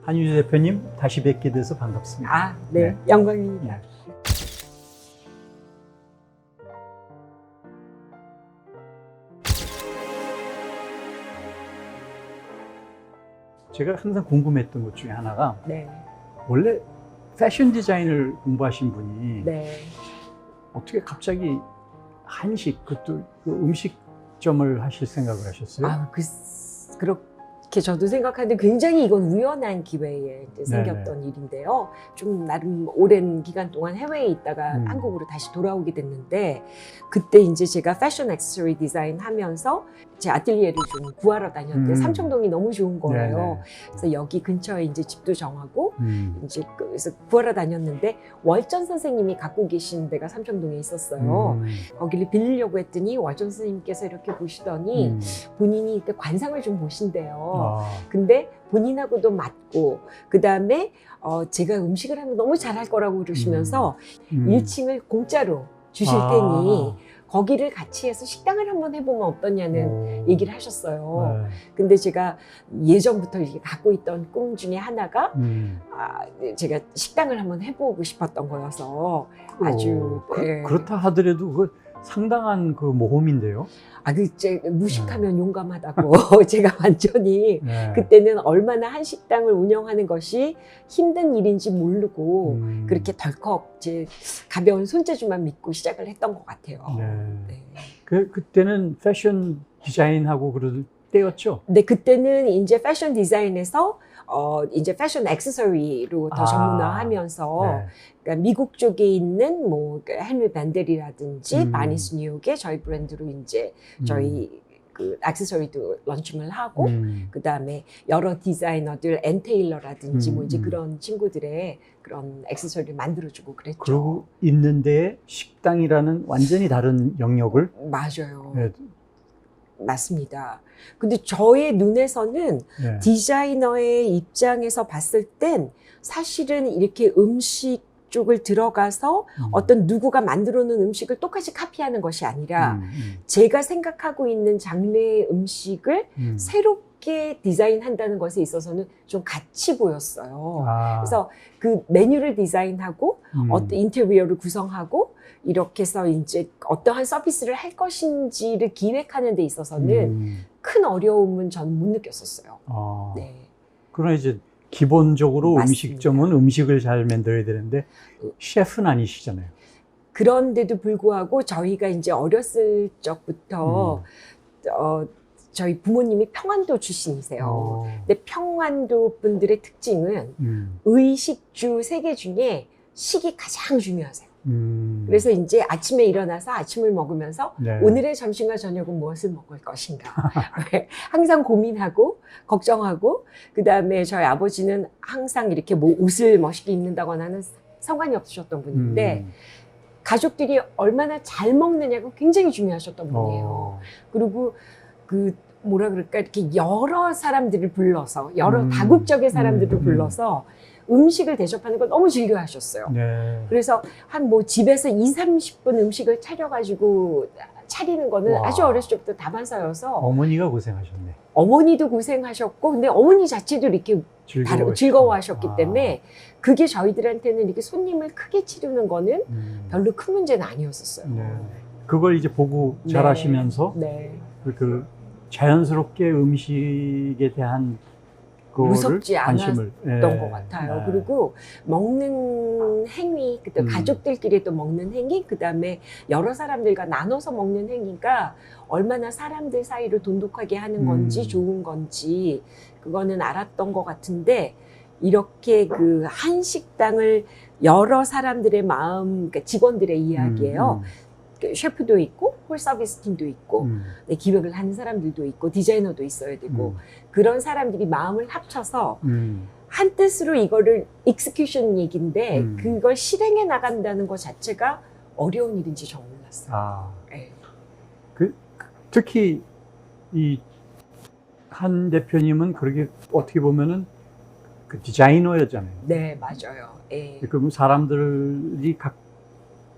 한유주 대표님 다시 뵙게 돼서 반갑습니다. 아, 네. 영광입니다. 네. 제가 항상 궁금했던 것 중에 하나가 네. 원래 패션 디자인을 공부하신 분이 네. 어떻게 갑자기 한식, 그것도 그 음식점을 하실 생각을 하셨어요? 아, 그렇게 저도 생각하는데 굉장히 이건 우연한 기회에 이제 생겼던 일인데요. 좀 나름 오랜 기간 동안 해외에 있다가 한국으로 다시 돌아오게 됐는데 그때 이제 제가 패션 액세서리 디자인 하면서 제 아틀리에를 좀 구하러 다녔는데 삼청동이 너무 좋은 거예요. 네네. 그래서 여기 근처에 이제 집도 정하고 이제 그래서 구하러 다녔는데 월전 선생님이 갖고 계신 데가 삼청동에 있었어요. 거기를 빌리려고 했더니 월전 선생님께서 이렇게 보시더니 본인이 이때 관상을 좀 보신대요. 근데 본인하고도 맞고 그 다음에 제가 음식을 하면 너무 잘할 거라고 그러시면서 1층을 공짜로 주실 테니 거기를 같이 해서 식당을 한번 해보면 어떠냐는 얘기를 하셨어요. 근데 제가 예전부터 이렇게 갖고 있던 꿈 중에 하나가 제가 식당을 한번 해보고 싶었던 거여서 아주 그렇다 하더라도 그 상당한 그 모험인데요. 무식하면 용감하다고 제가 완전히 그때는 얼마나 한식당을 운영하는 것이 힘든 일인지 모르고 그렇게 덜컥 제 가벼운 손재주만 믿고 시작을 했던 것 같아요. 네. 그때는 패션 디자인하고 그럴 때였죠? 네, 그때는 이제 패션 디자인에서 이제 패션 액세서리로 더 전문화하면서 그러니까 미국 쪽에 있는 뭐 헨리 밴델이라든지 바니스 뉴욕의 저희 브랜드로 이제 저희 그 액세서리도 런칭을 하고 그 다음에 여러 디자이너들 앤 테일러라든지 뭐 이제 그런 친구들의 그런 액세서리를 만들어주고 그랬죠. 그러고 있는데 식당이라는 완전히 다른 영역을 맞아요. 맞습니다. 근데 저의 눈에서는 디자이너의 입장에서 봤을 땐 사실은 이렇게 음식 쪽을 들어가서 어떤 누구가 만들어 놓은 음식을 똑같이 카피하는 것이 아니라 제가 생각하고 있는 장르의 음식을 새롭게 디자인한다는 것에 있어서는 좀 같이 보였어요. 그래서 그 메뉴를 디자인하고 어떤 인테리어를 구성하고 이렇게 해서 이제 어떠한 서비스를 할 것인지를 기획하는 데 있어서는 큰 어려움은 전 못 느꼈었어요. 네. 그러나 이제 기본적으로 맞습니다. 음식점은 음식을 잘 만들어야 되는데 셰프는 아니시잖아요. 그런데도 불구하고 저희가 이제 어렸을 적부터 저희 부모님이 평안도 출신이세요. 근데 평안도 분들의 특징은 의식주 3개 중에 식이 가장 중요하세요. 그래서 이제 아침에 일어나서 아침을 먹으면서 오늘의 점심과 저녁은 무엇을 먹을 것인가 항상 고민하고 걱정하고 그 다음에 저희 아버지는 항상 이렇게 뭐 옷을 멋있게 입는다거나 하는 상관이 없으셨던 분인데 가족들이 얼마나 잘 먹느냐가 굉장히 중요하셨던 분이에요. 그리고 그 뭐라 그럴까 이렇게 여러 사람들을 불러서 여러 다국적의 사람들을 불러서 음식을 대접하는 걸 너무 즐겨 하셨어요. 그래서 한 뭐 집에서 20-30분 음식을 차려가지고 차리는 거는 아주 어렸을 때부터 다반사여서 어머니가 고생하셨네. 어머니도 고생하셨고 근데 어머니 자체도 이렇게 즐거워하셨기 때문에 그게 저희들한테는 이렇게 손님을 크게 치르는 거는 별로 큰 문제는 아니었었어요. 그걸 이제 보고 잘하시면서 그 자연스럽게 음식에 대한 무섭지 않았던 것 같아요. 그리고 먹는 행위, 그때 가족들끼리 또 먹는 행위, 그 다음에 여러 사람들과 나눠서 먹는 행위가 얼마나 사람들 사이를 돈독하게 하는 건지 좋은 건지 그거는 알았던 것 같은데 이렇게 그 한식당을 여러 사람들의 마음, 그러니까 직원들의 이야기예요. 셰프도 있고 홀 서비스 팀도 있고 기획을 하는 사람들도 있고 디자이너도 있어야 되고 그런 사람들이 마음을 합쳐서 한 뜻으로 이거를 익스큐션 얘기인데 그걸 실행해 나간다는 것 자체가 어려운 일인지 전 몰랐어요. 특히 이 한 대표님은 그렇게 어떻게 보면은 그 디자이너였잖아요. 네, 맞아요. 그럼 사람들이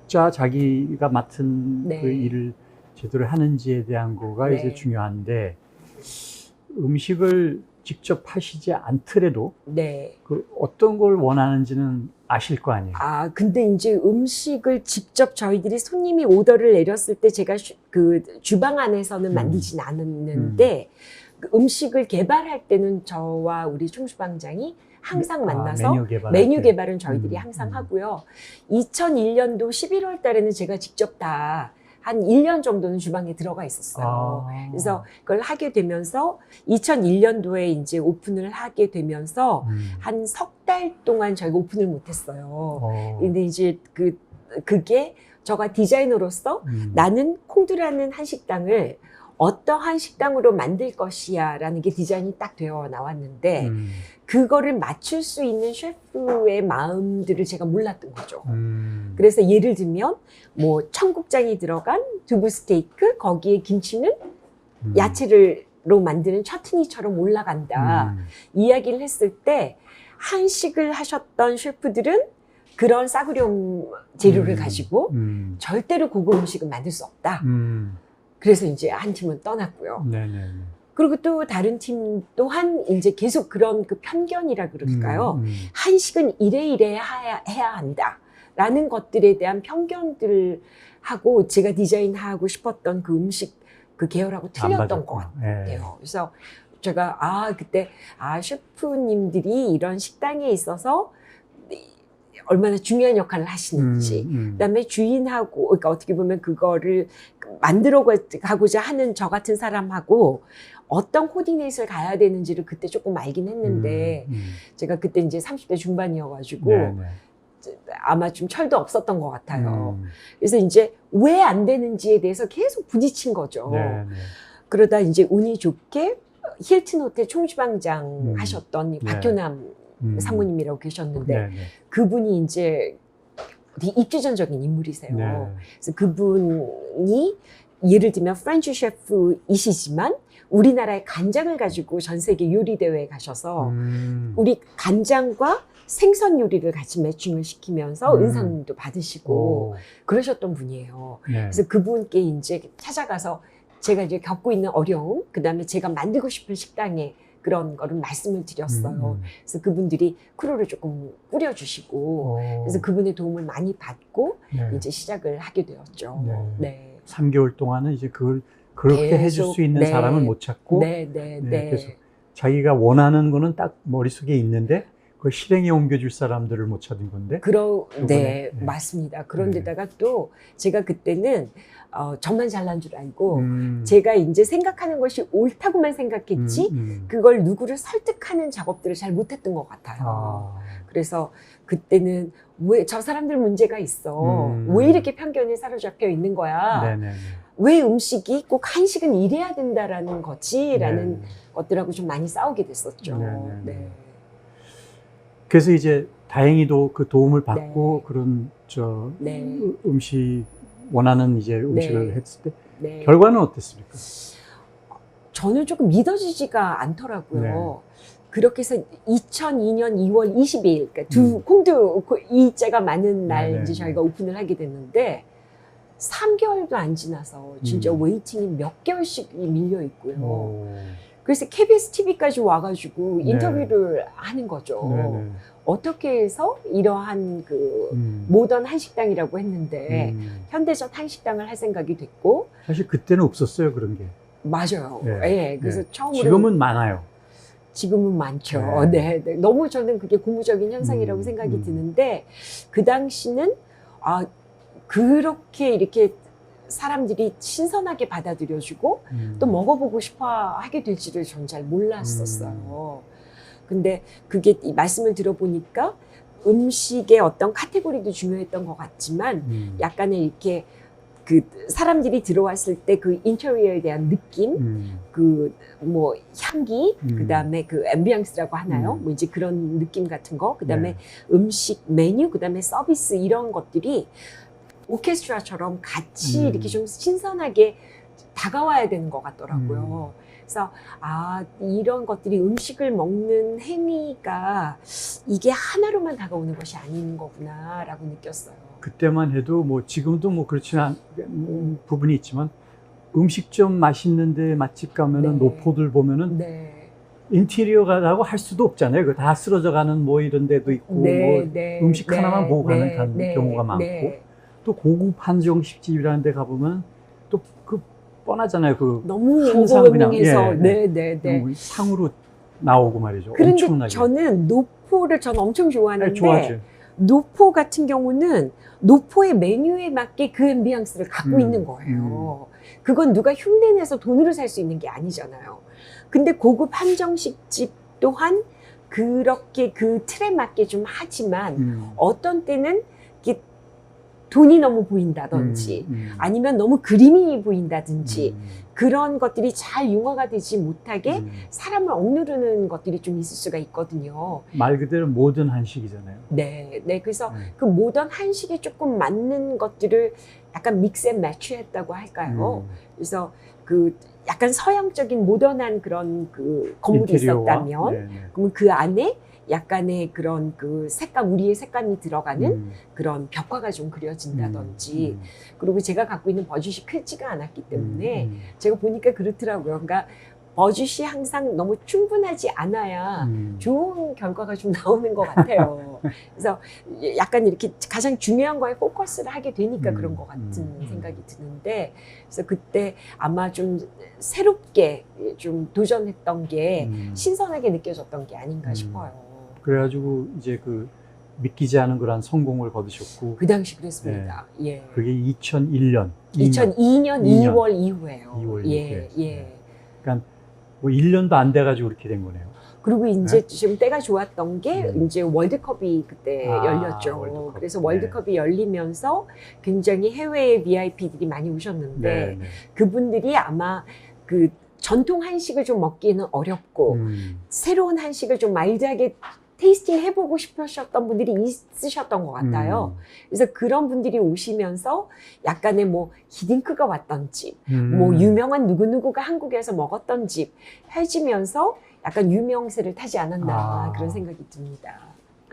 자기가 맡은 그 일을 제대로 하는지에 대한 거가 이제 중요한데 음식을 직접 하시지 않더라도 네. 그 어떤 걸 원하는지는 아실 거 아니에요. 아, 근데 이제 음식을 직접 저희들이 손님이 오더를 내렸을 때 제가 그 주방 안에서는 만들진 않았는데 그 음식을 개발할 때는 저와 우리 총수방장이 항상 만나서 메뉴 개발은 저희들이 항상 하고요. 2001년도 11월 달에는 제가 직접 다 한 1년 정도는 주방에 들어가 있었어요. 그래서 그걸 하게 되면서 2001년도에 이제 오픈을 하게 되면서 한 석 달 동안 저희가 오픈을 못했어요. 근데 이제 그게 저가 디자이너로서 나는 콩두라는 한식당을 어떠한 식당으로 만들 것이야 라는 게 디자인이 딱 되어 나왔는데 그거를 맞출 수 있는 셰프의 마음들을 제가 몰랐던 거죠. 그래서 예를 들면 뭐 청국장이 들어간 두부 스테이크 거기에 김치는 야채로 만드는 처트니처럼 올라간다. 이야기를 했을 때 한식을 하셨던 셰프들은 그런 싸구려 재료를 가지고 절대로 고급 음식은 만들 수 없다. 그래서 이제 한 팀은 떠났고요. 네네. 그리고 또 다른 팀 또한 이제 계속 그런 그 편견이라 그럴까요? 한식은 이래 해야 한다. 라는 것들에 대한 편견들하고 제가 디자인하고 싶었던 그 음식 그 계열하고 틀렸던 것 같아요. 그래서 제가 그때 셰프님들이 이런 식당에 있어서 얼마나 중요한 역할을 하시는지, 그다음에 주인하고, 그러니까 어떻게 보면 그거를 만들어 가고자 하는 저 같은 사람하고 어떤 코디네이트를 가야 되는지를 그때 조금 알긴 했는데, 제가 그때 이제 30대 중반이어가지고, 아마 좀 철도 없었던 것 같아요. 그래서 이제 왜 안 되는지에 대해서 계속 부딪힌 거죠. 그러다 이제 운이 좋게 힐튼 호텔 총주방장 하셨던 박효남 사모님이라고 계셨는데 그분이 이제 되게 입지전적인 인물이세요. 그래서 그분이 예를 들면 프렌치 셰프이시지만 우리나라의 간장을 가지고 전 세계 요리 대회에 가셔서 우리 간장과 생선 요리를 같이 매칭을 시키면서 은상도 받으시고 그러셨던 분이에요. 그래서 그분께 이제 찾아가서 제가 이제 겪고 있는 어려움, 그 다음에 제가 만들고 싶은 식당에 그런 거를 말씀을 드렸어요. 그래서 그분들이 크루를 조금 꾸려주시고, 그래서 그분의 도움을 많이 받고, 이제 시작을 하게 되었죠. 3개월 동안은 이제 그걸 그렇게 해줄 수 있는 사람을 못 찾고, 그래서 자기가 원하는 거는 딱 머릿속에 있는데, 그걸 실행에 옮겨줄 사람들을 못 찾은 건데. 맞습니다. 그런데다가 또 제가 그때는 저만 잘난 줄 알고 제가 이제 생각하는 것이 옳다고만 생각했지 그걸 누구를 설득하는 작업들을 잘 못했던 것 같아요. 그래서 그때는 왜 저 사람들 문제가 있어? 왜 이렇게 편견에 사로잡혀 있는 거야? 왜 음식이 꼭 한식은 이래야 된다라는 거지? 라는 것들하고 좀 많이 싸우게 됐었죠. 그래서 이제 다행히도 그 도움을 받고 그런 음식 원하는 이제 음식을 했을 때 결과는 어땠습니까? 저는 조금 믿어지지가 않더라고요. 그렇게 해서 2002년 2월 22일, 그러니까 콩두 이자가 많은 날 이제 저희가 오픈을 하게 됐는데 3개월도 안 지나서 진짜 웨이팅이 몇 개월씩 밀려 있고요. 그래서 KBS TV까지 와가지고 인터뷰를 하는 거죠. 어떻게 해서 이러한 그 모던 한식당이라고 했는데 현대적 한식당을 할 생각이 됐고 사실 그때는 없었어요 그런 게. 맞아요. 그래서 처음으로 지금은 많아요. 지금은 많죠. 너무 저는 그게 고무적인 현상이라고 생각이 드는데 그 당시는 그렇게 이렇게 사람들이 신선하게 받아들여주고 또 먹어보고 싶어 하게 될지를 전 잘 몰랐었어요. 근데 그게 이 말씀을 들어보니까 음식의 어떤 카테고리도 중요했던 것 같지만 약간의 이렇게 그 사람들이 들어왔을 때 그 인테리어에 대한 느낌, 그 뭐 향기, 그 다음에 그 앰비앙스라고 하나요? 뭐 이제 그런 느낌 같은 거, 그 다음에 음식 메뉴, 그 다음에 서비스 이런 것들이 오케스트라처럼 같이 이렇게 좀 신선하게 다가와야 되는 것 같더라고요. 그래서 이런 것들이 음식을 먹는 행위가 이게 하나로만 다가오는 것이 아닌 거구나라고 느꼈어요. 그때만 해도 뭐 지금도 뭐 그렇지 않은 부분이 있지만 음식점 맛있는데 맛집 가면은 노포들 보면은 인테리어라고 할 수도 없잖아요. 그 다 쓰러져가는 뭐 이런 데도 있고 뭐 음식 하나만 보고 가는 경우가 많고 또 고급 한정식집이라는 데 가보면 또 그 뻔하잖아요. 그 너무 항상 그냥 오버웨밍해서 상으로 나오고 말이죠. 그런데 엄청나게. 저는 노포를 전 엄청 좋아하는데 좋아하죠. 노포 같은 경우는 노포의 메뉴에 맞게 그 앰비앙스를 갖고 있는 거예요. 그건 누가 흉내내서 돈으로 살 수 있는 게 아니잖아요. 근데 고급 한정식집 또한 그렇게 그 틀에 맞게 좀 하지만 어떤 때는 이게 돈이 너무 보인다든지 아니면 너무 그림이 보인다든지 그런 것들이 잘 융화가 되지 못하게 사람을 억누르는 것들이 좀 있을 수가 있거든요. 말 그대로 모던 한식이잖아요. 네. 그래서 그 모던 한식에 조금 맞는 것들을 약간 믹스 앤 매치했다고 할까요? 그래서 그 약간 서양적인 모던한 그런 그 건물이 인테리어와? 있었다면, 그러면 그 안에 약간의 그런 그 색감, 우리의 색감이 들어가는 그런 벽화가 좀 그려진다든지, 그리고 제가 갖고 있는 버짓이 크지가 않았기 때문에 제가 보니까 그렇더라고요. 그러니까 버짓이 항상 너무 충분하지 않아야 좋은 결과가 좀 나오는 것 같아요. 그래서 약간 이렇게 가장 중요한 거에 포커스를 하게 되니까 그런 것 같은 생각이 드는데, 그래서 그때 아마 좀 새롭게 좀 도전했던 게 신선하게 느껴졌던 게 아닌가 싶어요. 그래가지고 이제 그 믿기지 않은 그런 성공을 거두셨고 그 당시 그랬습니다. 예. 그게 2001년 2002년 2월 이후에요. 2월 예. 이후에. 그러니까 뭐 1년도 안 돼가지고 그렇게 된 거네요. 그리고 이제 지금 때가 좋았던 게 이제 월드컵이 그때 열렸죠. 월드컵. 그래서 월드컵이 열리면서 굉장히 해외의 VIP들이 많이 오셨는데 그분들이 아마 그 전통 한식을 좀 먹기는 어렵고 새로운 한식을 좀 마일드하게 테이스팅 해보고 싶으셨던 분들이 있으셨던 것 같아요. 그래서 그런 분들이 오시면서 약간의 뭐 히딩크가 왔던 집, 뭐 유명한 누구누구가 한국에서 먹었던 집 해지면서 약간 유명세를 타지 않았나 그런 생각이 듭니다.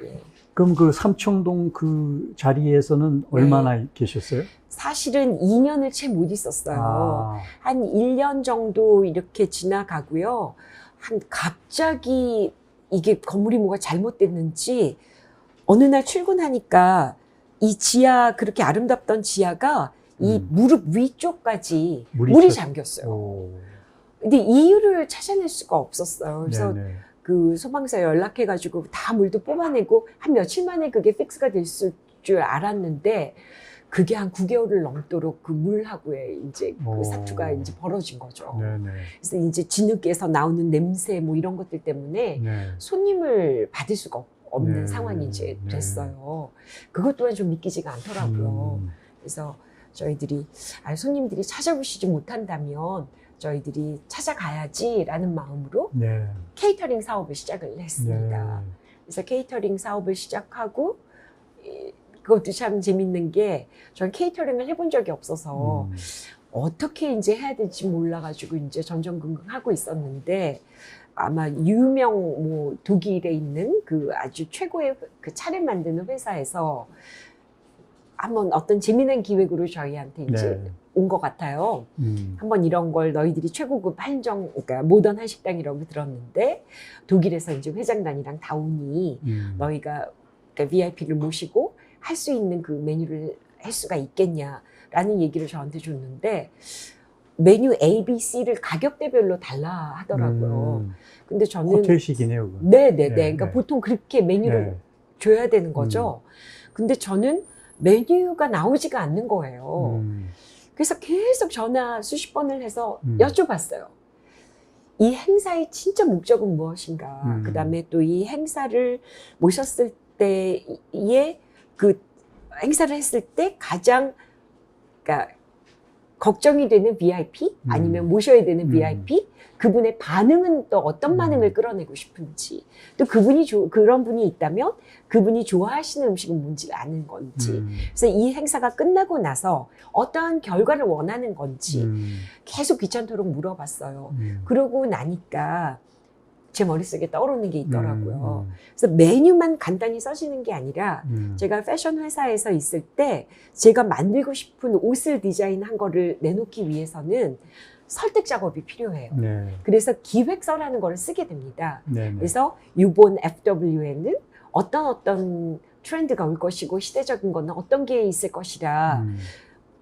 예. 그럼 그 삼청동 그 자리에서는 얼마나 계셨어요? 사실은 2년을 채 못 있었어요. 한 1년 정도 이렇게 지나가고요. 갑자기 이게 건물이 뭐가 잘못됐는지 어느 날 출근하니까 이 지하, 그렇게 아름답던 지하가 이 무릎 위쪽까지 물이 잠겼어요. 근데 이유를 찾아낼 수가 없었어요. 그래서 그 소방서에 연락해가지고 다 물도 뽑아내고 한 며칠 만에 그게 픽스가 될 줄 알았는데 그게 한 9개월을 넘도록 그 물하고의 이제 그 사투가 이제 벌어진 거죠. 그래서 이제 진흙에서 나오는 냄새 뭐 이런 것들 때문에 손님을 받을 수가 없는 상황이 이제 됐어요. 그것 또한 좀 믿기지가 않더라고요. 그래서 저희들이 손님들이 찾아보시지 못한다면 저희들이 찾아가야지라는 마음으로 케이터링 사업을 시작을 했습니다. 그래서 케이터링 사업을 시작하고 그것도 참 재밌는 게 저는 케이터링을 해본 적이 없어서 어떻게 이제 해야 될지 몰라가지고 이제 전전긍긍하고 있었는데 아마 유명 뭐 독일에 있는 그 아주 최고의 그 차를 만드는 회사에서 한번 어떤 재미난 기획으로 저희한테 이제 온 것 같아요. 한번 이런 걸 너희들이 최고급 한정, 그러니까 모던 한식당이라고 들었는데 독일에서 이제 회장단이랑 다 오니 너희가 그러니까 VIP를 모시고 할 수 있는 그 메뉴를 할 수가 있겠냐라는 얘기를 저한테 줬는데 메뉴 A, B, C를 가격대별로 달라 하더라고요. 근데 저는 호텔식이네요. 그러니까 보통 그렇게 메뉴를 줘야 되는 거죠. 근데 저는 메뉴가 나오지가 않는 거예요. 그래서 계속 전화 수십 번을 해서 여쭤봤어요. 이 행사의 진짜 목적은 무엇인가? 그 다음에 또 이 행사를 모셨을 때의 그 행사를 했을 때 가장 그러니까 걱정이 되는 VIP 아니면 모셔야 되는 VIP 그분의 반응은 또 어떤 반응을 끌어내고 싶은지 또 그분이 그런 분이 있다면 그분이 좋아하시는 음식은 뭔지 아는 건지 그래서 이 행사가 끝나고 나서 어떠한 결과를 원하는 건지 계속 귀찮도록 물어봤어요. 그러고 나니까 제 머릿속에 떠오르는 게 있더라고요. 그래서 메뉴만 간단히 써지는 게 아니라 제가 패션 회사에서 있을 때 제가 만들고 싶은 옷을 디자인한 거를 내놓기 위해서는 설득 작업이 필요해요. 네. 그래서 기획서라는 거를 쓰게 됩니다. 네. 그래서 이번 FW에는 어떤 트렌드가 올 것이고 시대적인 거는 어떤 게 있을 것이라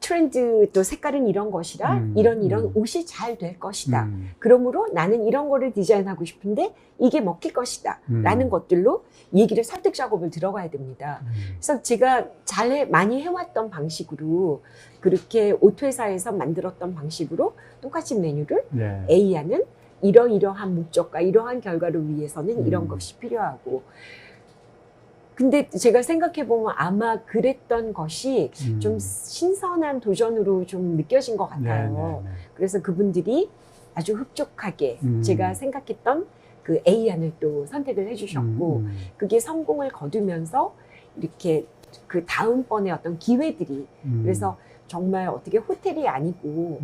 트렌드 또 색깔은 이런 것이라 이런 옷이 잘 될 것이다. 그러므로 나는 이런 거를 디자인하고 싶은데 이게 먹힐 것이다. 라는 것들로 얘기를 설득 작업을 들어가야 됩니다. 그래서 제가 많이 해왔던 방식으로 그렇게 옷회사에서 만들었던 방식으로 똑같이 메뉴를 네. A하는 이러이러한 목적과 이러한 결과를 위해서는 이런 것이 필요하고 근데 제가 생각해보면 아마 그랬던 것이 좀 신선한 도전으로 좀 느껴진 것 같아요. 네. 그래서 그분들이 아주 흡족하게 제가 생각했던 그 A안을 또 선택을 해주셨고 그게 성공을 거두면서 이렇게 그 다음번에 어떤 기회들이 그래서 정말 어떻게 호텔이 아니고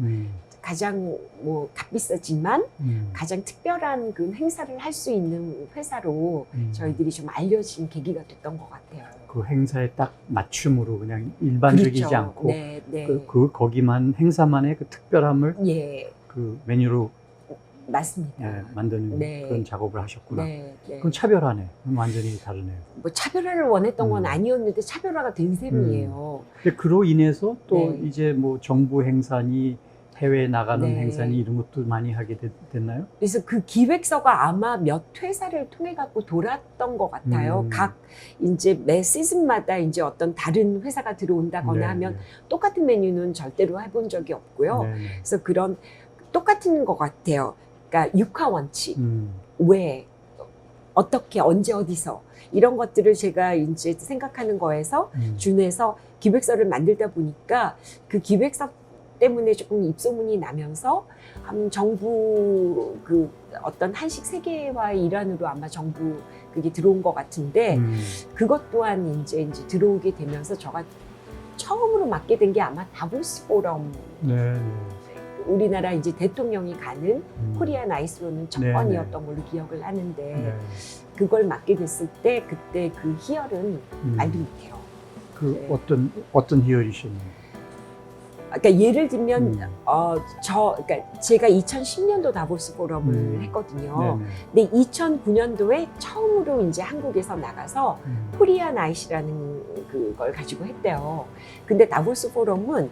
가장 뭐 값비싸지만 가장 특별한 그 행사를 할 수 있는 회사로 저희들이 좀 알려진 계기가 됐던 것 같아요. 그 행사에 딱 맞춤으로 그냥 일반적이지 그렇죠. 않고 네. 거기만 행사만의 그 특별함을 예. 그 메뉴로 맞습니다. 만드는 네. 그런 작업을 하셨구나. 네. 그건 차별화네. 그럼 완전히 다르네요. 뭐 차별화를 원했던 건 아니었는데 차별화가 된 셈이에요. 근데 그로 인해서 또 네. 이제 뭐 정부 행사니 해외에 나가는 네. 행사니 이런 것도 많이 하게 됐나요? 그래서 그 기획서가 아마 몇 회사를 통해 갖고 돌았던 것 같아요. 각 이제 매 시즌마다 이제 어떤 다른 회사가 들어온다거나 네. 하면 똑같은 메뉴는 절대로 해본 적이 없고요. 네. 그래서 그런 똑같은 것 같아요. 그러니까 육하 원칙, 왜, 어떻게, 언제, 어디서 이런 것들을 제가 이제 생각하는 거에서 준해서 기획서를 만들다 보니까 그 기획서 때문에 조금 입소문이 나면서 정부 그 어떤 한식 세계화의 일환으로 아마 정부 그게 들어온 것 같은데 그것 또한 이제 들어오게 되면서 제가 처음으로 맡게 된 게 아마 다보스 포럼. 네. 우리나라 이제 대통령이 가는 코리안 아이스로는 첫 네, 번이었던 걸로 기억을 하는데 네. 그걸 맡게 됐을 때 그때 그 희열은 말도 못해요. 그 네. 어떤 희열이셨나요? 그러니까 예를 들면 그러니까 제가 2010년도 다보스 포럼을 했거든요. 네네. 근데 2009년도에 처음으로 이제 한국에서 나가서 코리안 아이시라는 그걸 가지고 했대요. 근데 다보스 포럼은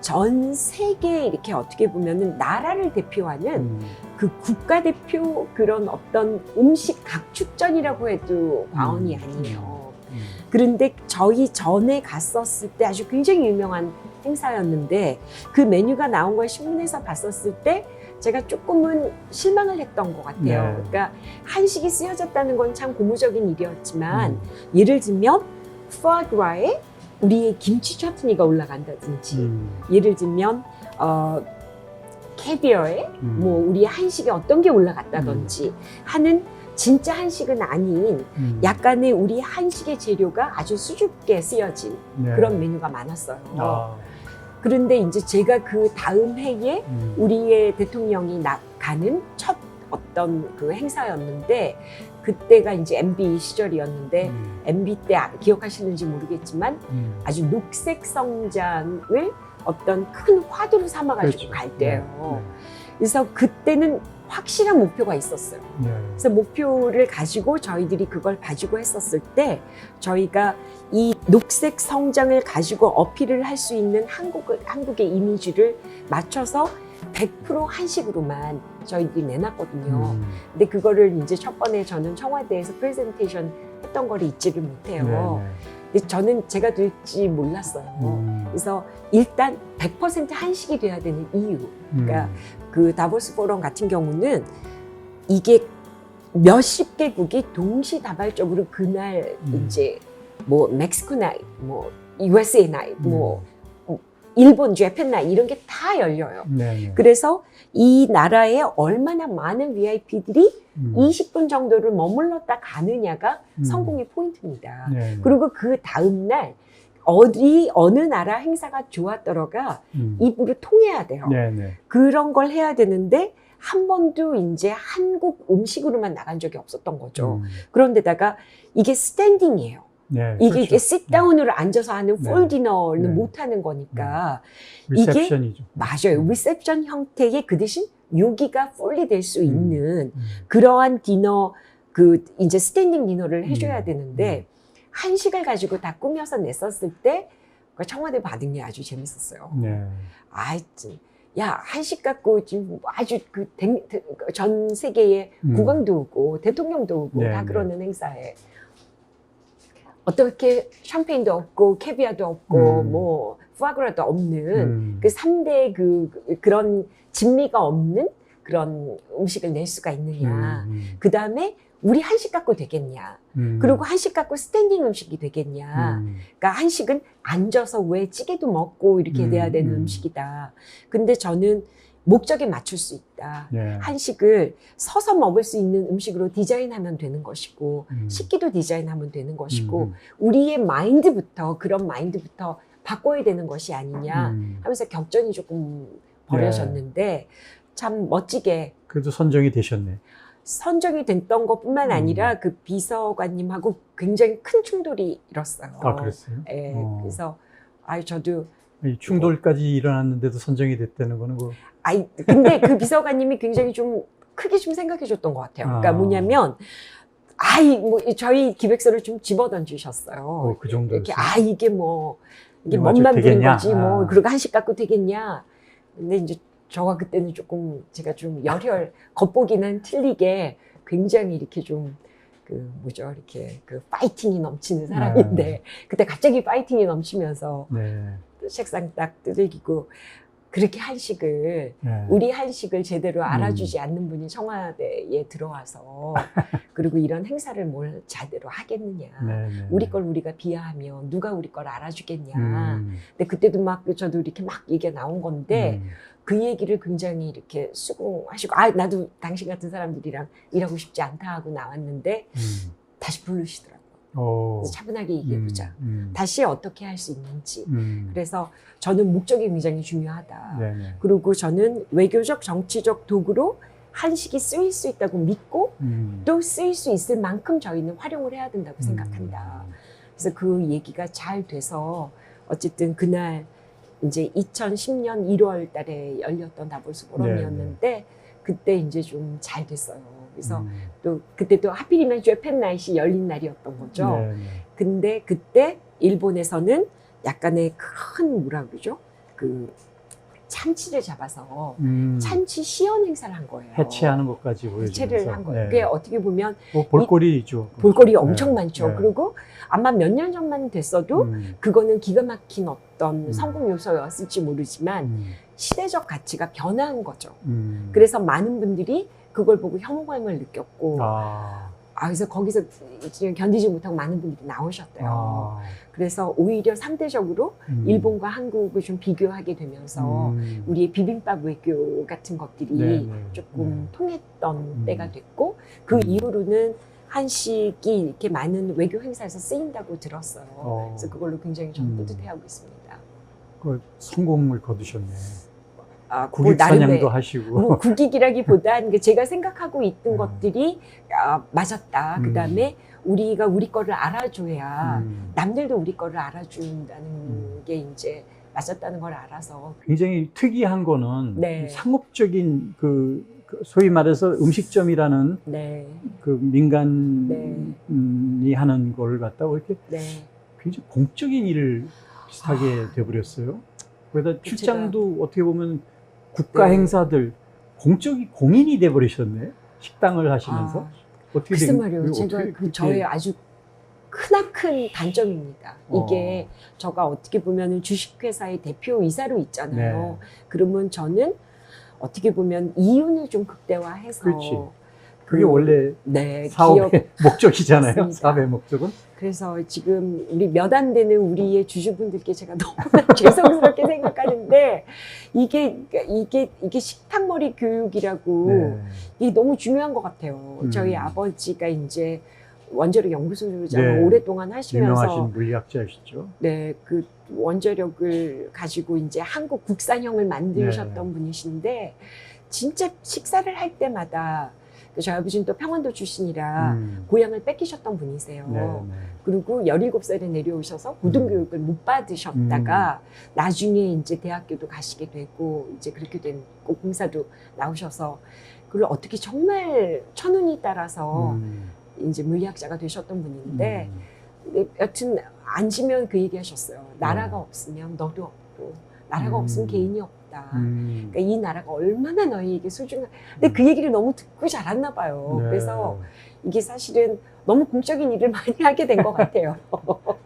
전 세계 이렇게 어떻게 보면은 나라를 대표하는 그 국가대표 그런 어떤 음식 각축전이라고 해도 과언이 아니에요. 그런데 저희 전에 갔었을 때 아주 굉장히 유명한 행사였는데 그 메뉴가 나온 걸 신문에서 봤었을 때 제가 조금은 실망을 했던 것 같아요. 네. 그러니까 한식이 쓰여졌다는 건 참 고무적인 일이었지만 예를 들면 포아그라에 우리의 김치 처트니가 올라간다든지 예를 들면 캐비어에 뭐 우리의 한식에 어떤 게 올라갔다든지 하는 진짜 한식은 아닌 약간의 우리 한식의 재료가 아주 수줍게 쓰여진 네. 그런 메뉴가 많았어요. 그런데 이제 제가 그 다음 해에 우리의 대통령이 가는 첫 어떤 그 행사였는데 그때가 이제 MB 시절이었는데 MB 때 기억하시는지 모르겠지만 아주 녹색 성장을 어떤 큰 화두로 삼아가지고 그렇죠. 갈 때예요. 네. 그래서 그때는 확실한 목표가 있었어요. 네. 그래서 목표를 가지고 저희들이 그걸 가지고 했었을 때 저희가 이 녹색 성장을 가지고 어필을 할 수 있는 한국의 이미지를 맞춰서 100% 한식으로만 저희들이 내놨거든요. 근데 그거를 이제 첫 번에 저는 청와대에서 프레젠테이션 했던 거를 잊지를 못해요. 근데 저는 제가 될지 몰랐어요. 그래서 일단 100% 한식이 돼야 되는 이유. 그러니까 그 다보스 포럼 같은 경우는 이게 몇십 개국이 동시다발적으로 그날 이제 뭐 멕시코 나잇, 뭐 USA 나잇, 뭐 일본 재팬 나잇 이런 게 다 열려요. 그래서 이 나라에 얼마나 많은 VIP들이 20분 정도를 머물렀다 가느냐가 성공의 포인트입니다. 그리고 그 다음날 어느 나라 행사가 좋았더라가 입으로 통해야 돼요. 네네. 그런 걸 해야 되는데 한 번도 이제 한국 음식으로만 나간 적이 없었던 거죠. 그런데다가 이게 스탠딩이에요. 네, 이게, 그렇죠. 이게 sit-down으로 앉아서 하는 네. 풀 디너는 네. 못 하는 거니까. 리셉션이죠. 맞아요. 리셉션 형태의 그 대신 여기가 풀리 될 수 있는 음. 그러한 디너, 이제 스탠딩 디너를 해줘야 되는데, 한식을 가지고 다 꾸며서 냈었을 때, 그 청와대 반응이 아주 재밌었어요. 네. 야, 한식 갖고 지금 아주 전 세계에 국왕도 오고, 대통령도 오고, 네, 다 네. 그러는 행사에. 어떻게 샴페인도 없고, 캐비아도 없고, 뭐, 푸아그라도 없는 그 3대 그런 진미가 없는 그런 음식을 낼 수가 있느냐. 그 다음에 우리 한식 갖고 되겠냐. 그리고 한식 갖고 스탠딩 음식이 되겠냐. 그러니까 한식은 앉아서 왜 찌개도 먹고 이렇게 돼야 되는 음식이다. 근데 저는 목적에 맞출 수 있다. 네. 한식을 서서 먹을 수 있는 음식으로 디자인하면 되는 것이고 식기도 디자인하면 되는 것이고 우리의 그런 마인드부터 바꿔야 되는 것이 아니냐 하면서 격전이 조금 벌어졌는데 참 멋지게 그래도 선정이 되셨네. 선정이 됐던 것뿐만 아니라 그 비서관님하고 굉장히 큰 충돌이 일었어요. 아, 그랬어요? 네, 그래서 저도 이 충돌까지 일어났는데도 선정이 됐다는 거는 뭐. 근데 그 비서관님이 굉장히 좀 크게 좀 생각해 줬던 것 같아요. 그러니까 뭐냐면 뭐 저희 기획서를 좀 집어던지셨어요. 그 정도였어요. 이렇게 이게 멋만 부린 거지 뭐 그리고 한식 갖고 되겠냐. 근데 이제 저가 그때는 조금 제가 좀 겉보기는 틀리게 굉장히 이렇게 좀 이렇게 파이팅이 넘치는 사람인데 그때 갑자기 파이팅이 넘치면서 책상 딱 두들기고 그렇게 한식을 우리 한식을 제대로 알아주지 않는 분이 청와대에 들어와서 그리고 이런 행사를 뭘 제대로 하겠느냐. 우리 걸 우리가 비하하면 누가 우리 걸 알아주겠냐. 근데 그때도 저도 이렇게 막 얘기가 나온 건데 그 얘기를 굉장히 이렇게 수긍하시고 나도 당신 같은 사람들이랑 일하고 싶지 않다 하고 나왔는데 다시 부르시더라고요. 그래서 차분하게 얘기해보자. 다시 어떻게 할 수 있는지. 그래서 저는 목적이 굉장히 중요하다. 네네. 그리고 저는 외교적, 정치적 도구로 한식이 쓰일 수 있다고 믿고 또 쓰일 수 있을 만큼 저희는 활용을 해야 된다고 생각한다. 그래서 그 얘기가 잘 돼서 어쨌든 그날 이제 2010년 1월 달에 열렸던 다보스 포럼이었는데 그때 이제 좀 잘 됐어요. 그래서 또 그때 또 하필이면 재팬 나잇이 열린 날이었던 거죠. 근데 그때 일본에서는 약간의 큰 참치를 잡아서 참치 시연 행사를 한 거예요. 해체하는 것까지 보여주면서. 해체를 한 거예요. 그게 어떻게 보면 볼거리죠. 볼거리 엄청 많죠. 그리고 아마 몇 년 전만 됐어도 그거는 기가 막힌 어떤 성공 요소였을지 모르지만 시대적 가치가 변한 거죠. 그래서 많은 분들이 그걸 보고 혐오감을 느꼈고 그래서 거기서 지금 견디지 못하고 많은 분들이 나오셨대요. 그래서 오히려 상대적으로 일본과 한국을 좀 비교하게 되면서 우리의 비빔밥 외교 같은 것들이 조금 통했던 때가 됐고 그 이후로는 한식이 이렇게 많은 외교 행사에서 쓰인다고 들었어요. 그래서 그걸로 굉장히 저는 뿌듯해하고 있습니다. 성공을 거두셨네. 국익 사냥도 하시고. 국익이라기보단 제가 생각하고 있던 것들이 맞았다. 그 다음에 우리가 우리 거를 알아줘야 남들도 우리 거를 알아준다는 게 이제 맞았다는 걸 알아서. 굉장히 특이한 거는 상업적인 소위 말해서 음식점이라는 그 민간이 하는 거를 갖다가 이렇게 굉장히 공적인 일을 비슷하게 돼버렸어요. 거기다 출장도 어떻게 보면 국가 행사들 공인이 돼버리셨네. 식당을 하시면서. 어떻게 글쎄 말이에요. 저의 아주 크나큰 단점입니다. 이게 저가 어떻게 보면 주식회사의 대표이사로 있잖아요. 그러면 저는 어떻게 보면 이윤을 좀 극대화해서 그게 원래 사업의 목적이잖아요. 맞습니다. 사업의 목적은. 그래서 지금 우리 몇 안 되는 우리의 주주분들께 제가 너무나 죄송스럽게 생각하는데 이게 식탁머리 교육이라고 이게 너무 중요한 것 같아요. 저희 아버지가 이제 원자력 연구소장 네. 오랫동안 하시면서 유명하신 물리학자이시죠. 네, 그 원자력을 가지고 이제 한국 국산형을 만드셨던 네. 분이신데 진짜 식사를 할 때마다 저희 아버지는 또 평안도 출신이라 고향을 뺏기셨던 분이세요. 네, 네. 그리고 17살에 내려오셔서 고등교육을 못 받으셨다가 나중에 이제 대학교도 가시게 되고 이제 그렇게 된 공사도 나오셔서 그걸 어떻게 정말 천운이 따라서 이제 물리학자가 되셨던 분인데 근데 여튼 앉으면 그 얘기 하셨어요. 나라가 없으면 너도 없고 나라가 없으면 개인이 없다. 그러니까 이 나라가 얼마나 너희에게 소중한. 근데 그 얘기를 너무 듣고 자랐나 봐요. 네. 그래서 이게 사실은 너무 공적인 일을 많이 하게 된 것 같아요.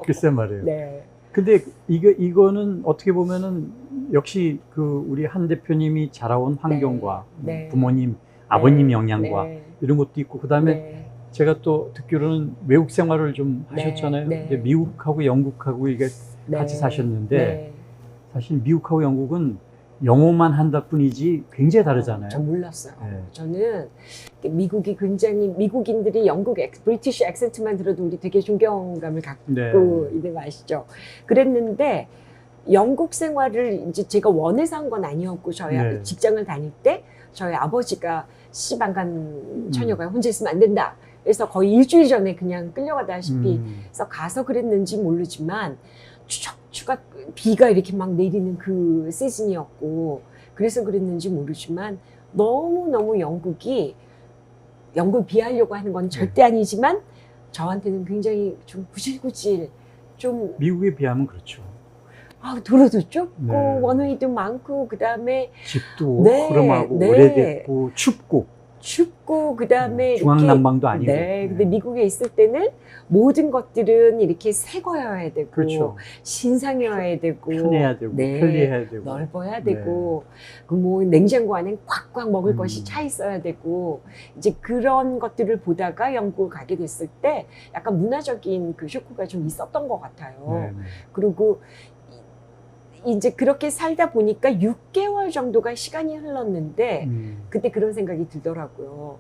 글쎄 말이에요. 네. 근데 이거는 어떻게 보면은 역시 그 우리 한 대표님이 자라온 환경과 네. 부모님, 아버님 네. 영향과 네. 이런 것도 있고 그다음에 네. 제가 또 듣기로는 외국 생활을 좀 네. 하셨잖아요. 네. 근데 미국하고 영국하고 이게 네. 같이 사셨는데 네. 사실 미국하고 영국은 영어만 한다 뿐이지 굉장히 다르잖아요. 전 몰랐어요. 네. 저는 미국이 굉장히 미국인들이 영국 브리티시 액센트만 들어도 우리 되게 존경감을 갖고 네. 있는 거 아시죠? 그랬는데 영국 생활을 이제 제가 원해서 한 건 아니었고 저희 네. 직장을 다닐 때 저희 아버지가 시방간 처녀가 혼자 있으면 안 된다. 그래서 거의 일주일 전에 그냥 끌려가다시피 해서 가서 그랬는지 모르지만 추가 비가 이렇게 막 내리는 그 시즌이었고 그래서 그랬는지 모르지만 너무너무 영국을 비하하려고 하는 건 절대 아니지만 저한테는 굉장히 좀 구질구질 좀 미국에 비하면 그렇죠. 도로도 좁고 네. 원웨이도 많고 그다음에 집도 네, 흐름하고 네. 오래됐고 춥고 그다음에 중앙난방도 이렇게, 아니고. 네, 근데 미국에 있을 때는 모든 것들은 이렇게 새 거여야 되고 그렇죠. 신상이어야 되고 편해야 되고 네, 편리해야 되고 넓어야 되고 그 뭐 냉장고 안에 꽉꽉 먹을 것이 차 있어야 되고 이제 그런 것들을 보다가 영국을 가게 됐을 때 약간 문화적인 그 쇼크가 좀 있었던 것 같아요. 네, 네. 그리고 이제 그렇게 살다 보니까 6개월 정도가 시간이 흘렀는데 그때 그런 생각이 들더라고요.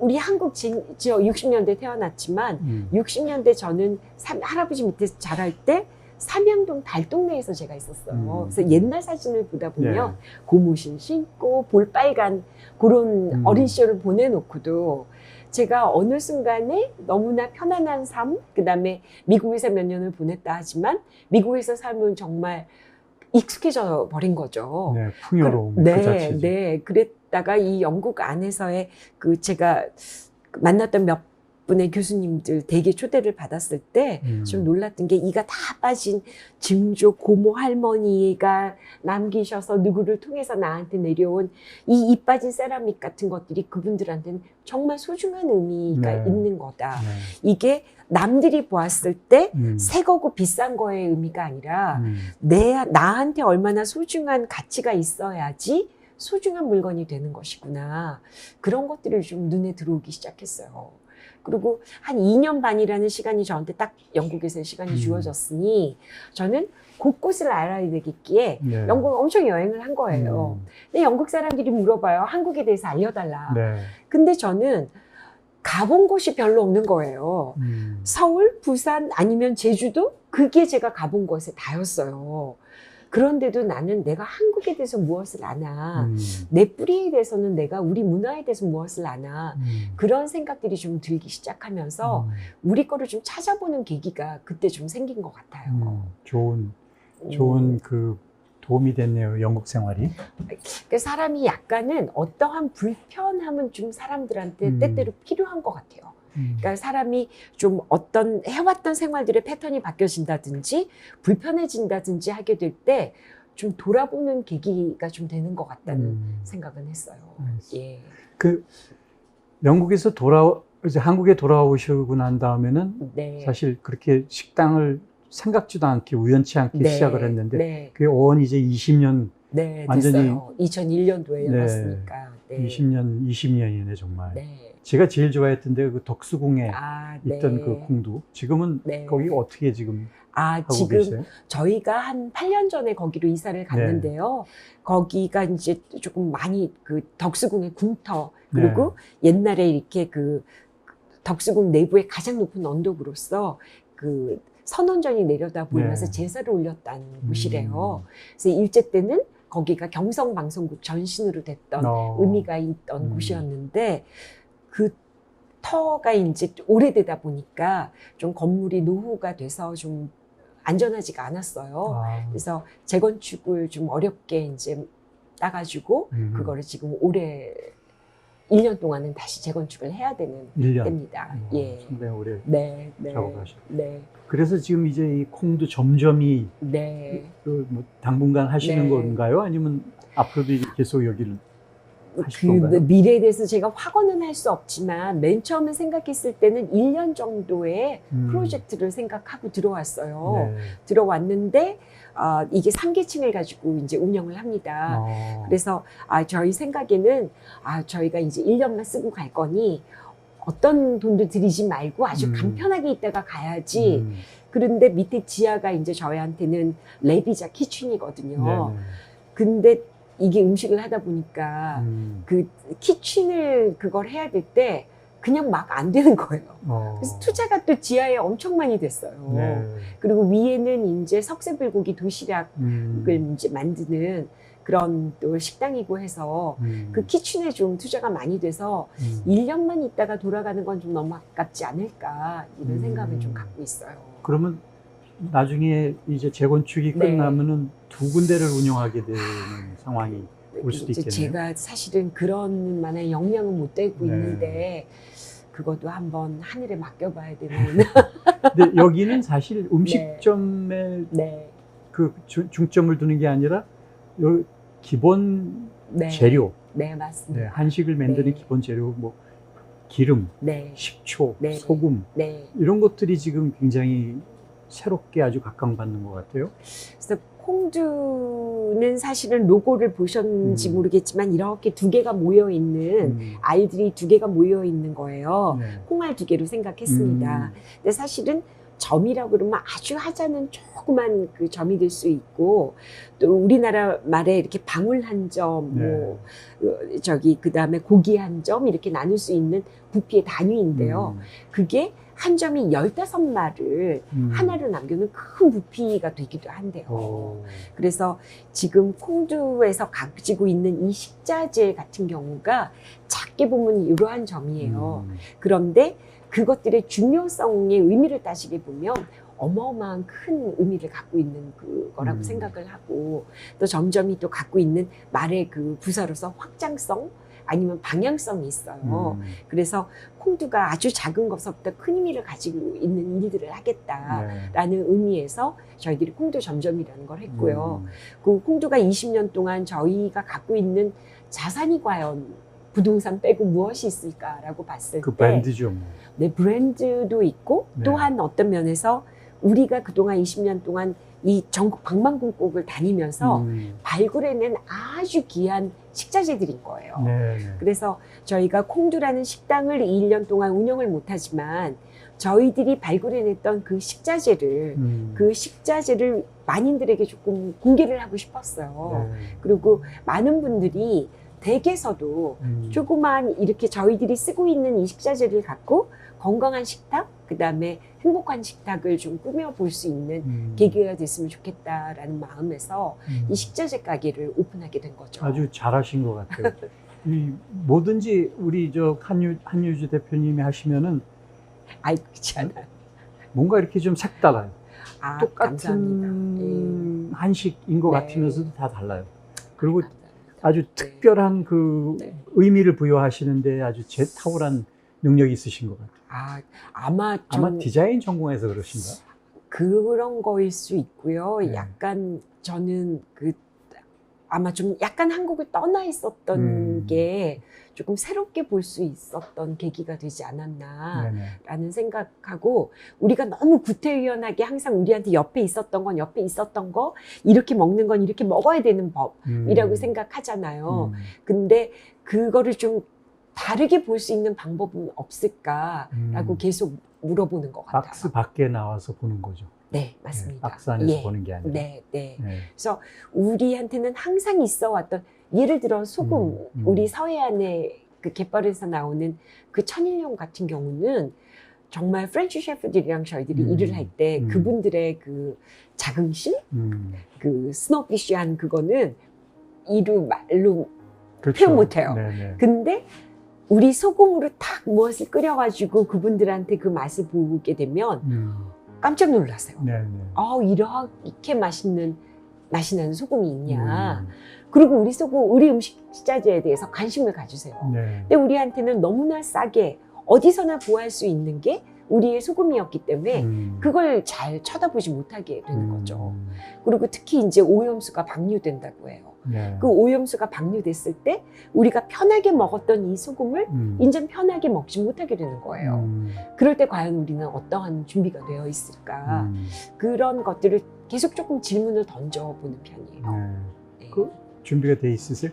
우리 한국 저 60년대 태어났지만 60년대 저는 할아버지 밑에서 자랄 때 삼양동 달동네에서 제가 있었어요. 그래서 옛날 사진을 보다 보면 네. 고무신 신고 볼빨간 그런 어린 시절을 보내놓고도 제가 어느 순간에 너무나 편안한 삶, 그 다음에 미국에서 몇 년을 보냈다 하지만 미국에서 삶은 정말 익숙해져 버린 거죠. 네, 풍요로움 네, 그 자체죠. 네. 그랬다가 이 영국 안에서의 그 제가 만났던 몇 분의 교수님들 되게 초대를 받았을 때 좀 놀랐던 게 이가 다 빠진 증조 고모 할머니가 남기셔서 누구를 통해서 나한테 내려온 이 빠진 세라믹 같은 것들이 그분들한테는 정말 소중한 의미가 네. 있는 거다. 네. 이게 남들이 보았을 때 새 거고 비싼 거의 의미가 아니라 나한테 얼마나 소중한 가치가 있어야지 소중한 물건이 되는 것이구나. 그런 것들이 좀 눈에 들어오기 시작했어요. 그리고 한 2년 반이라는 시간이 저한테 딱 영국에서의 시간이 주어졌으니 저는 곳곳을 알아야 되겠기에 네. 영국을 엄청 여행을 한 거예요. 근데 영국 사람들이 물어봐요. 한국에 대해서 알려달라. 네. 근데 저는 가본 곳이 별로 없는 거예요. 서울, 부산 아니면 제주도? 그게 제가 가본 곳에 다였어요. 그런데도 나는 내가 한국에 대해서 무엇을 아나, 내 뿌리에 대해서는 내가 우리 문화에 대해서 무엇을 아나, 그런 생각들이 좀 들기 시작하면서 우리 거를 좀 찾아보는 계기가 그때 좀 생긴 것 같아요. 좋은 그 도움이 됐네요, 영국 생활이. 그 사람이 약간은 어떠한 불편함은 좀 사람들한테 때때로 필요한 것 같아요. 그러니까 사람이 좀 어떤 해왔던 생활들의 패턴이 바뀌어진다든지 불편해진다든지 하게 될 때 좀 돌아보는 계기가 좀 되는 것 같다는 생각은 했어요. 예. 그 영국에서 이제 한국에 돌아오시고 난 다음에는 네. 사실 그렇게 식당을 생각지도 않게 우연치 않게 네. 시작을 했는데 네. 그게 어언 이제 20년 네, 완전히 됐어요. 2001년도에 열었으니까. 네. 20년이네 정말. 네. 제가 제일 좋아했던 데가 그 덕수궁에 네. 있던 그 궁두. 지금은 네. 거기 어떻게 지금 하고 지금 계세요? 저희가 한 8년 전에 거기로 이사를 갔는데요. 거기가 이제 조금 많이 그 덕수궁의 궁터 그리고 옛날에 이렇게 그 덕수궁 내부의 가장 높은 언덕으로서 그 선원전이 내려다 보이면서 네. 제사를 올렸다는 곳이래요. 그래서 일제 때는 거기가 경성방송국 전신으로 됐던 의미가 있던 곳이었는데 그 터가 이제 오래되다 보니까 좀 건물이 노후가 돼서 좀 안전하지가 않았어요. 그래서 재건축을 좀 어렵게 이제 따가지고 그거를 지금 올해 1년 동안은 다시 재건축을 해야 되는 1년. 때입니다. 예. 상당히 오래 네, 작업하셨고. 네. 그래서 지금 이제 이 콩두 점점이 네. 뭐 당분간 하시는 네. 건가요? 아니면 앞으로도 계속 여기를 하실 그 건가요? 미래에 대해서 제가 확언은 할 수 없지만 맨 처음에 생각했을 때는 1년 정도의 프로젝트를 생각하고 들어왔어요. 네. 들어왔는데 이게 3계층을 가지고 이제 운영을 합니다. 그래서 저희 생각에는 저희가 이제 1년만 쓰고 갈 거니 어떤 돈도 들이지 말고 아주 간편하게 있다가 가야지. 그런데 밑에 지하가 이제 저희한테는 랩이자 키친이거든요. 네네. 근데 이게 음식을 하다 보니까 그 키친을 그걸 해야 될 때 그냥 막 안 되는 거예요. 그래서 투자가 또 지하에 엄청 많이 됐어요. 네. 그리고 위에는 이제 석쇠불고기 도시락을 이제 만드는 그런 또 식당이고 해서 그 키친에 좀 투자가 많이 돼서 1년만 있다가 돌아가는 건 좀 너무 아깝지 않을까 이런 생각을 좀 갖고 있어요. 그러면 나중에 이제 재건축이 네. 끝나면은 두 군데를 운영하게 되는 상황이 올 수도 이제 있겠네요. 제가 사실은 그런 만한 역량은 못 되고 네. 있는데 그것도 한번 하늘에 맡겨봐야 되는. 근데 여기는 사실 음식점에 네. 그 중점을 두는 게 아니라 요 기본 네. 재료, 네, 맞습니다. 네, 한식을 만드는 네. 기본 재료, 뭐 기름, 네. 식초, 네. 소금 네. 이런 것들이 지금 굉장히 새롭게 아주 각광받는 것 같아요. 그래서 콩두는 사실은 로고를 보셨는지 모르겠지만 이렇게 두 개가 모여 있는 알들이 두 개가 모여 있는 거예요. 네. 콩알 두 개로 생각했습니다. 근데 사실은 점이라고 그러면 아주 하자는 조그만 그 점이 될 수 있고 또 우리나라 말에 이렇게 방울 한 점, 네. 뭐 그 다음에 고기 한 점 이렇게 나눌 수 있는 부피의 단위인데요. 그게 한 점이 15마를 하나로 남겨놓은 큰 부피가 되기도 한대요. 그래서 지금 콩두에서 가지고 있는 이 식자재 같은 경우가 작게 보면 이러한 점이에요. 그런데 그것들의 중요성의 의미를 따지게 보면 어마어마한 큰 의미를 갖고 있는 그거라고 생각을 하고 또 점점이 또 갖고 있는 말의 그 부사로서 확장성 아니면 방향성이 있어요. 그래서 콩두가 아주 작은 것부터 큰 의미를 가지고 있는 일들을 하겠다라는 의미에서 저희들이 콩두 점점이라는 걸 했고요. 그 콩두가 20년 동안 저희가 갖고 있는 자산이 과연 부동산 빼고 무엇이 있을까라고 봤을 그 때 브랜드죠. 뭐. 네, 브랜드도 있고 네. 또한 어떤 면에서 우리가 그동안 20년 동안 이 전국 방방곡곡을 다니면서 발굴해낸 아주 귀한 식자재들인 거예요. 네, 네. 그래서 저희가 콩두라는 식당을 1년 동안 운영을 못하지만 저희들이 발굴해냈던 그 식자재를 만인들에게 조금 공개를 하고 싶었어요. 네. 그리고 많은 분들이 댁에서도 조그만 이렇게 저희들이 쓰고 있는 이 식자재를 갖고 건강한 식탁, 그 다음에 행복한 식탁을 좀 꾸며볼 수 있는 계기가 됐으면 좋겠다라는 마음에서 이 식자재 가게를 오픈하게 된 거죠. 아주 잘하신 것 같아요. 이 뭐든지 우리 저 한유주 대표님이 하시면은 아이, 그렇지 않아요. 뭔가 이렇게 좀 색달라요. 똑같은 감사합니다. 한식인 것 네. 같으면서도 다 달라요. 그리고 감사합니다. 아주 특별한 그 네. 의미를 부여하시는데 아주 탁월한 능력이 있으신 것 같아요. 아마 디자인 전공해서 그러신가? 그런 거일 수 있고요. 네. 약간 저는 아마 좀 약간 한국을 떠나 있었던 게 조금 새롭게 볼 수 있었던 계기가 되지 않았나라는 네네. 생각하고 우리가 너무 구태의연하게 항상 우리한테 옆에 있었던 건 옆에 있었던 거 이렇게 먹는 건 이렇게 먹어야 되는 법이라고 생각하잖아요. 근데 그거를 좀 다르게 볼 수 있는 방법은 없을까라고 계속 물어보는 것 같아요. 박스 밖에 나와서 보는 거죠. 네, 맞습니다. 네, 박스 안에서 보는 게 아니라. 네. 네. 그래서 우리한테는 항상 있어 왔던 예를 들어 소금, 우리 서해안에 그 갯벌에서 나오는 그 천일염 같은 경우는 정말 프렌치 셰프들이랑 저희들이 일을 할 때 그분들의 그 자긍심, 그 스노피쉬한 그거는 이루 말로 그렇죠. 표현 못해요. 네네. 근데 우리 소금으로 탁 무엇을 끓여가지고 그분들한테 그 맛을 보게 되면 깜짝 놀라세요. 네네. 이렇게 맛이 나는 소금이 있냐. 그리고 우리 음식 식자재에 대해서 관심을 가지세요. 네. 근데 우리한테는 너무나 싸게 어디서나 구할 수 있는 게 우리의 소금이었기 때문에 그걸 잘 쳐다보지 못하게 되는 거죠. 그리고 특히 이제 오염수가 방류된다고 해요. 네. 그 오염수가 방류됐을 때 우리가 편하게 먹었던 이 소금을 이제 편하게 먹지 못하게 되는 거예요. 그럴 때 과연 우리는 어떠한 준비가 되어 있을까? 그런 것들을 계속 조금 질문을 던져보는 편이에요. 네. 그 준비가 돼 있으세요?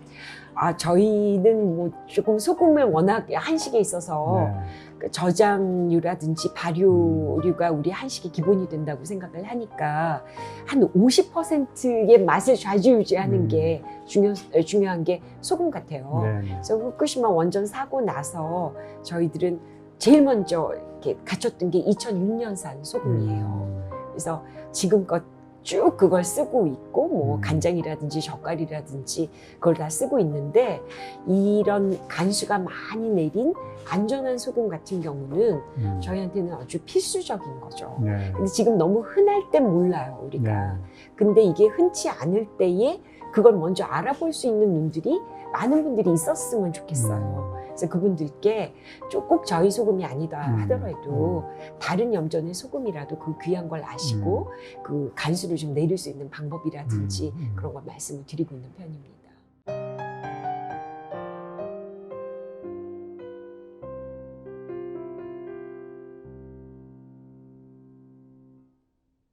저희는 뭐 조금 소금을 워낙 한식에 있어서 네. 그 저장류라든지 발효류가 우리 한식의 기본이 된다고 생각을 하니까 한 50%의 맛을 좌지우지하는 게 중요한 게 소금 같아요. 네. 그래서 후쿠시마 원전 사고 나서 저희들은 제일 먼저 이렇게 갖췄던 게 2006년산 소금이에요. 그래서 지금껏 쭉 그걸 쓰고 있고 뭐 간장이라든지 젓갈이라든지 그걸 다 쓰고 있는데 이런 간수가 많이 내린 안전한 소금 같은 경우는 저희한테는 아주 필수적인 거죠. 네. 근데 지금 너무 흔할 땐 몰라요 우리가. 네. 근데 이게 흔치 않을 때에 그걸 먼저 알아볼 수 있는 눈들이 많은 분들이 있었으면 좋겠어요. 그래서 그분들께 꼭 저희 소금이 아니다 하더라도 다른 염전의 소금이라도 그 귀한 걸 아시고 그 간수를 좀 내릴 수 있는 방법이라든지 그런 걸 말씀을 드리고 있는 편입니다.